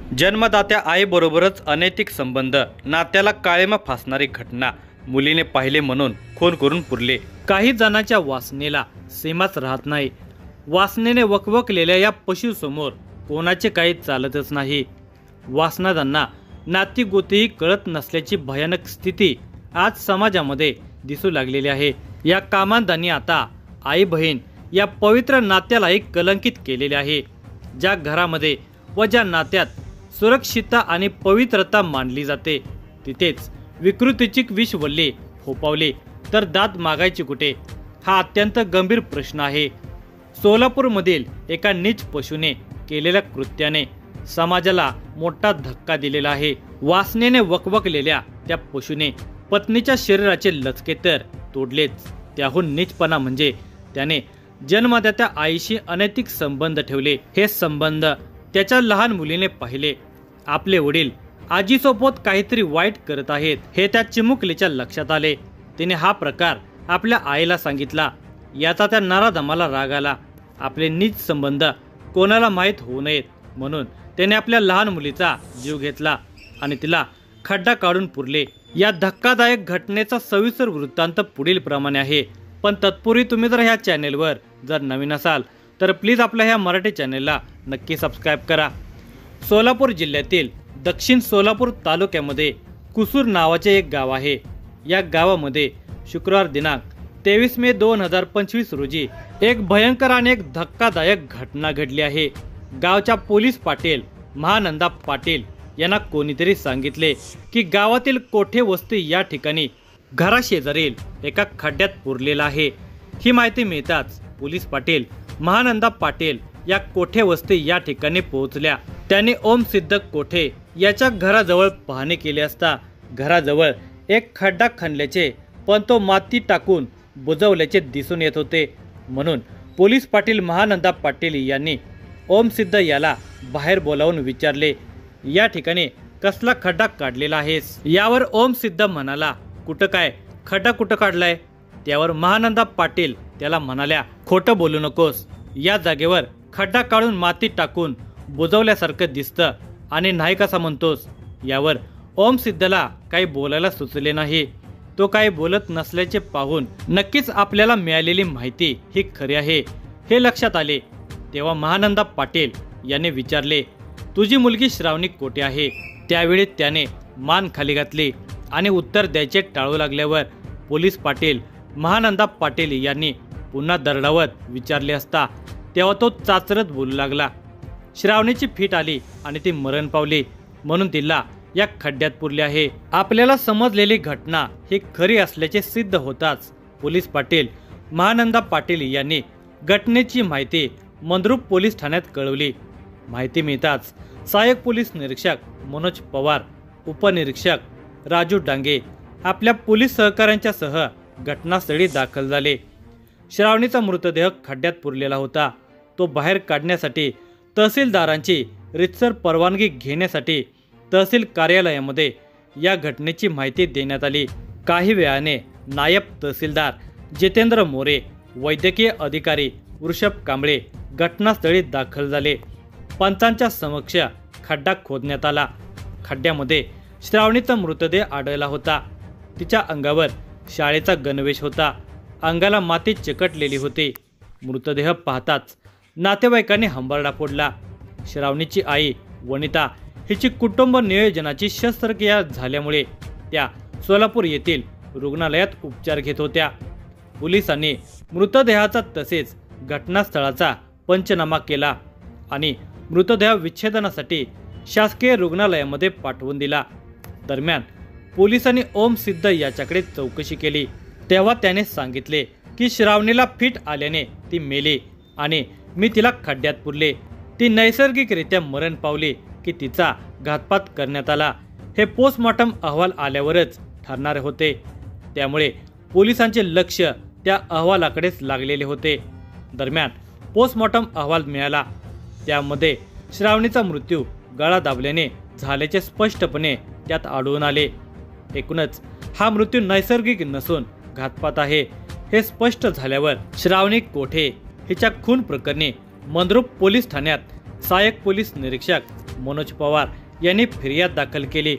जन्मदात्या आईबरोबरच अनैतिक संबंध, नात्याला काळिमा फासणारी घटना, मुलीने पाहिले म्हणून खून करून पुरले। काही जणांच्या वासनेला सीमाच राहत नाही। वासनेने वकवकलेल्या या पशुसमोर कोणाचे काही चालतच नाही। वासनादांना नाती गोतीही कळत नसल्याची भयानक स्थिती आज समाजामध्ये दिसू लागलेली आहे। या कामांधांनी आता आई बहीण या पवित्र नात्यालाही कलंकित केलेले आहे। ज्या घरामध्ये व ज्या नात्यात सुरक्षितता आणि पवित्रता मानली जाते तिथेच विकृतीची विषवल्ली फोपावली तर दाद मागायची कुठे, हा अत्यंत गंभीर प्रश्न आहे। सोलापूरमधील एका नीच पशुने केलेल्या कृत्याने समाजाला मोठा धक्का दिलेला आहे। वासनेने वकवकलेल्या त्या पशुने पत्नीच्या शरीराचे लचके तर तोडलेच, त्याहून नीचपणा म्हणजे त्याने जन्मदात्या आईशी अनैतिक संबंध ठेवले। हे संबंध त्याच्या लहान मुलीने पाहिले। आपले वडील आजीसोबत काहीतरी वाईट करत आहेत हे त्या चिमुकलीच्या लक्षात आले। तिने हा प्रकार आपल्या आईला सांगितला। याचा त्या नराधमाला राग आला। आपले नीच संबंध कोणाला माहीत होऊ नयेत म्हणून त्याने आपल्या लहान मुलीचा जीव घेतला आणि तिला खड्डा काढून पुरले। या धक्कादायक घटनेचा सविस्तर वृत्तांत पुढील प्रमाणे आहे। पण तत्पूर्वी तुम्ही जर ह्या चॅनेलवर जर नवीन असाल तर प्लीज आपल्या ह्या मराठी चॅनेलला नक्की सबस्क्राईब करा। सोलापूर जिल्ह्यातील दक्षिण सोलापूर तालुक्यामध्ये कुसूर नावाचे एक गाव आहे। या गावामध्ये शुक्रवार दिनांक 23 मे 2025 रोजी एक भयंकर आणि एक धक्कादायक घटना घडली आहे। गावच्या पोलीस पाटील महानंदा पाटील यांना कोणीतरी सांगितले की गावातील कोठे वस्ती या ठिकाणी घराशेजारील एका खड्ड्यात पुरलेला आहे। ही माहिती मिळताच पोलीस पाटील महानंदा पाटील या कोठे वस्ती या ठिकाणी पोहोचल्या। त्यांनी ओम सिद्ध कोठे याच्या घराजवळ पाहणी केली असता घराजवळ एक खड्डा खणल्याचे पण तो माती टाकून बुजवल्याचे दिसून येत होते। म्हणून पोलीस पाटील महानंदा पाटील यांनी ओम सिद्ध याला बाहेर बोलावून विचारले, या ठिकाणी कसला खड्डा काढलेला आहेस? यावर ओम सिद्ध म्हणाला, कुठं काय खड्डा कुठं काढलाय? त्यावर महानंदा पाटील त्याला म्हणाल्या, खोटं बोलू नकोस, या जागेवर खड्डा काढून माती टाकून बुजवल्यासारखं दिसतं आणि नाही कसा म्हणतोस? यावर ओम सिद्धला काही बोलायला सुचले नाही। तो काही बोलत नसल्याचे पाहून नक्कीच आपल्याला मिळालेली माहिती ही खरी आहे हे लक्षात आले। तेव्हा महानंदा पाटील याने विचारले, तुझी मुलगी श्रावणी कोठे आहे? त्यावेळी त्याने मान खाली घातली आणि उत्तर द्यायचे टाळू लागल्यावर पोलीस पाटील महानंदा पाटील यांनी पुन्हा दरडावत विचारले असता तेव्हा तो चाचरत बोलू लागला, श्रावणीची फीट आली आणि ती मरण पावली म्हणून तिला या खड्ड्यात पुरले आहे। आपल्याला समजलेली घटना ही खरी असल्याचे सिद्ध होताच पोलीस पाटील महानंदा पाटील यांनी घटनेची माहिती मंद्रुप पोलीस ठाण्यात कळवली। माहिती मिळताच सहाय्यक पोलीस निरीक्षक मनोज पवार, उपनिरीक्षक राजू डांगे आपल्या पोलीस सहकाऱ्यांच्या सह घटनास्थळी दाखल झाले। श्रावणीचा मृतदेह खड्ड्यात पुरलेला होता। तो बाहेर काढण्यासाठी तहसीलदारांची रितसर परवानगी घेण्यासाठी तहसील कार्यालयामध्ये या घटनेची माहिती देण्यात आली। काही वेळाने नायब तहसीलदार जितेंद्र मोरे, वैद्यकीय अधिकारी वृषभ कांबळे घटनास्थळी दाखल झाले। पंचांच्या समक्ष खड्डा खोदण्यात आला। खड्ड्यामध्ये श्रावणीचा मृतदेह आढळला होता। तिच्या अंगावर शाळेचा गणवेश होता। अंगाला माती चिकटलेली होती। मृतदेह पाहताच नातेवाईकांनी हंबरडा फोडला। श्रावणीची आई वनिता हिची कुटुंब नियोजनाची शस्त्रक्रिया झाल्यामुळे त्या सोलापूर येथील रुग्णालयात उपचार घेत होत्या। पोलिसांनी मृतदेहाचा तसेच घटनास्थळाचा पंचनामा केला आणि मृतदेह विच्छेदनासाठी शासकीय रुग्णालयामध्ये पाठवून दिला। दरम्यान पोलिसांनी ओम सिद्ध याच्याकडे चौकशी केली तेव्हा त्याने सांगितले की श्रावणीला फीट आल्याने ती मेली आणि मी तिला खड्ड्यात पुरले। ती नैसर्गिकरित्या मरण पावली की तिचा घातपात करण्यात आला हे पोस्टमॉर्टम अहवाल आल्यावरच ठरणार होते। त्यामुळे पोलिसांचे लक्ष त्या अहवालाकडेच लागलेले होते। दरम्यान पोस्टमॉर्टम अहवाल मिळाला। त्यामध्ये श्रावणीचा मृत्यू गळा दाबल्याने झाल्याचे स्पष्टपणे त्यात आढळून आले। एकूणच हा मृत्यू नैसर्गिक नसून घातपात आहे हे स्पष्ट झाल्यावर श्रावणी कोठे हिच्या खून प्रकरणी मंद्रुप पोलीस ठाण्यात सहाय्यक पोलीस निरीक्षक मनोज पवार यांनी फिर्याद दाखल केली।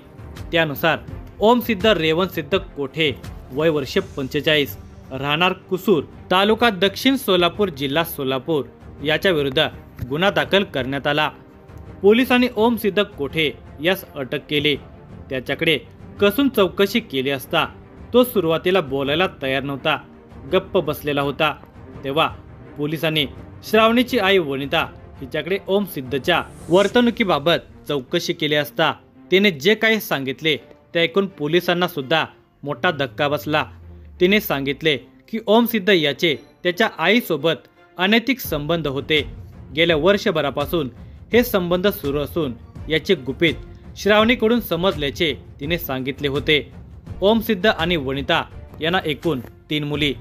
त्यानुसार ओमसिद्ध रेवणसिद्ध कोठे, वय वर्ष 45, राहणार कुसूर, तालुका दक्षिण सोलापूर, जिल्हा सोलापूर याच्या विरुद्ध गुन्हा दाखल करण्यात आला। पोलिसांनी ओमसिद्ध कोठे यास अटक केली। त्याच्याकडे कसून चौकशी केली असता तो सुरुवातीला बोलायला तयार नव्हता, गप्प बसलेला होता। तेव्हा पोलिसांनी श्रावणीची आई वनिता हिच्याकडे ओमसिद्धच्या वर्तणुकीबाबत चौकशी केली असता तिने जे काही सांगितले ते ऐकून पोलिसांना सुद्धा मोठा धक्का बसला। तिने सांगितले की ओमसिद्ध याचे त्याच्या आईसोबत अनैतिक संबंध होते। गेल्या वर्षभरापासून हे संबंध सुरू असून याचे गुपित श्रावणीकडून समजल्याचे तिने सांगितले होते। ओमसिद्ध आणि वनिता यांना एकूण 3 मुली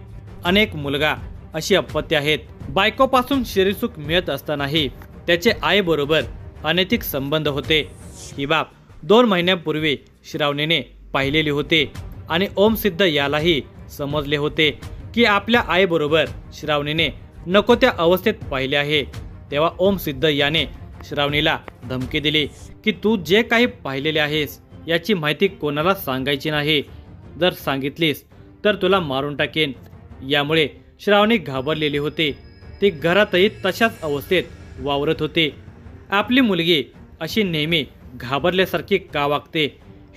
आणि 1 मुलगा अशी अपत्य आहेत। बायकोपासून शरीरसुख मिळत असतानाही त्याचे आईबरोबर अनैतिक संबंध होते। ही बाब 2 महिन्यांपूर्वी श्रावणीने पाहिलेली होती आणि ओमसिद्ध यालाही समजले होते की आपल्या आईबरोबर श्रावणीने नको त्या अवस्थेत पाहिले आहे। तेव्हा ओमसिद्ध याने श्रावणीला धमकी दिली की तू जे काही पाहिलेले आहेस याची माहिती कोणाला सांगायची नाही, जर सांगितलीस तर तुला मारून टाकेन। यामुळे श्रावणी घाबरलेली होती। ती घरातही तशाच अवस्थेत वावरत होती। आपली मुलगी अशी नेहमी घाबरल्यासारखी का वागते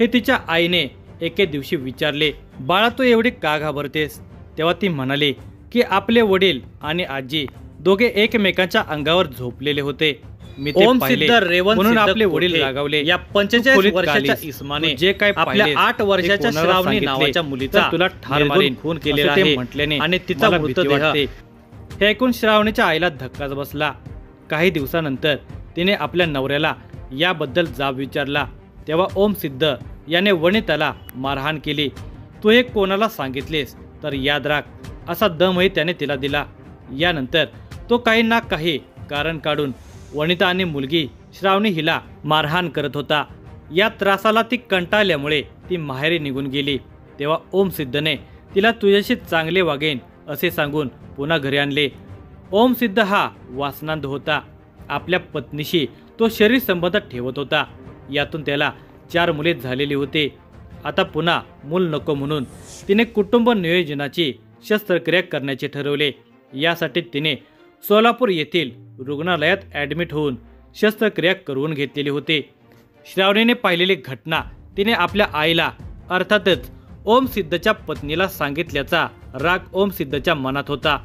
हे तिच्या आईने एके दिवशी विचारले। बाळा तू एवढी का घाबरतेस? तेव्हा ती म्हणाली की आपले वडील आणि आजी दोघे एकमेकांच्या अंगावर झोपलेले होते। मी ते पाहिले म्हणून आपले वडील रागावले। या 45 वर्षाच्या इस्माने जे काही आपल्या 8 वर्षाच्या श्रावणी नावाच्या मुलीचा तुला ठार मारून खून केलेला आहे म्हटल्याने आणि तिचा मृतदेह हे ऐकून श्रावणीच्या आईला धक्काच बसला। काही दिवसानंतर तिने आपल्या नवऱ्याला याबद्दल जाब विचारला। तेव्हा ओमसिद्ध याने वनिताला मारहाण केली। तू हे कोणाला सांगितलेस तर याद राख, असा दमही त्याने तिला दिला। यानंतर तो काही ना काही कारण काढून वनिता आणि मुलगी श्रावणी हिला मारहाण करत होता। या त्रासाला ती कंटाळल्यामुळे ती माहेरी निघून गेली। तेव्हा ओमसिद्धने तिला तुझ्याशी चांगले वागेन असे सांगून पुन्हा घरी आणले। ओमसिद्ध हा वासनांध होता। आपल्या पत्नीशी तो शरीर संबंध ठेवत होता। यातून त्याला 4 मुले झालेली होती। आता पुन्हा मूल नको म्हणून तिने कुटुंब नियोजनाची शस्त्रक्रिया करण्याचे ठरवले। यासाठी तिने सोलापूर येथील रुग्णालयात ॲडमिट होऊन शस्त्रक्रिया करून घेतलेली होती। श्रावणीने पाहिलेली घटना तिने आपल्या आईला अर्थातच ओमसिद्धच्या पत्नीला सांगितल्याचा राग ओमसिद्धच्या मनात होता।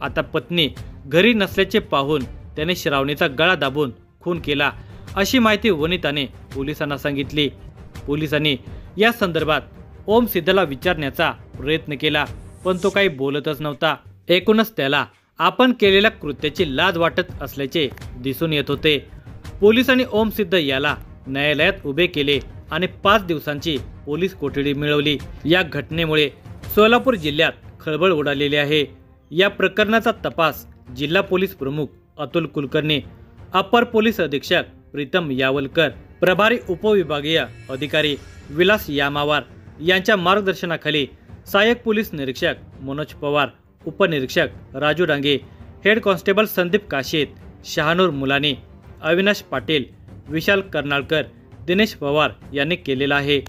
आता पत्नी घरी नसल्याचे पाहून त्याने श्रावणीचा गळा दाबून खून केला अशी माहिती वनिताने पोलिसांना सांगितली। पोलिसांनी या संदर्भात ओमसिद्धला विचारण्याचा प्रयत्न केला पण तो काही बोलतच नव्हता। एकूणच त्याला आपण केलेल्या कृत्याची लाज वाटत असल्याचे दिसून येत होते। पोलिसांनी ओमसिद्ध याला न्यायालयात उभे केले आणि 5 दिवसांची पोलीस कोठडी मिळवली। या घटनेमुळे सोलापूर जिल्ह्यात खळबळ उडालेली आहे। या प्रकरणाचा तपास जिल्हा पोलीस प्रमुख अतुल कुलकर्णी, अपर पोलीस अधीक्षक प्रीतम यावलकर, प्रभारी उपविभागीय अधिकारी विलास यामावार यांच्या मार्गदर्शनाखाली सहाय्यक पोलीस निरीक्षक मनोज पवार, उपनिरीक्षक राजू डांगे, हेड कॉन्स्टेबल संदीप काशीत, शहानूर मुलानी, अविनाश पाटील, विशाल कर्नाळकर, दिनेश पवार यांनी केलेला आहे।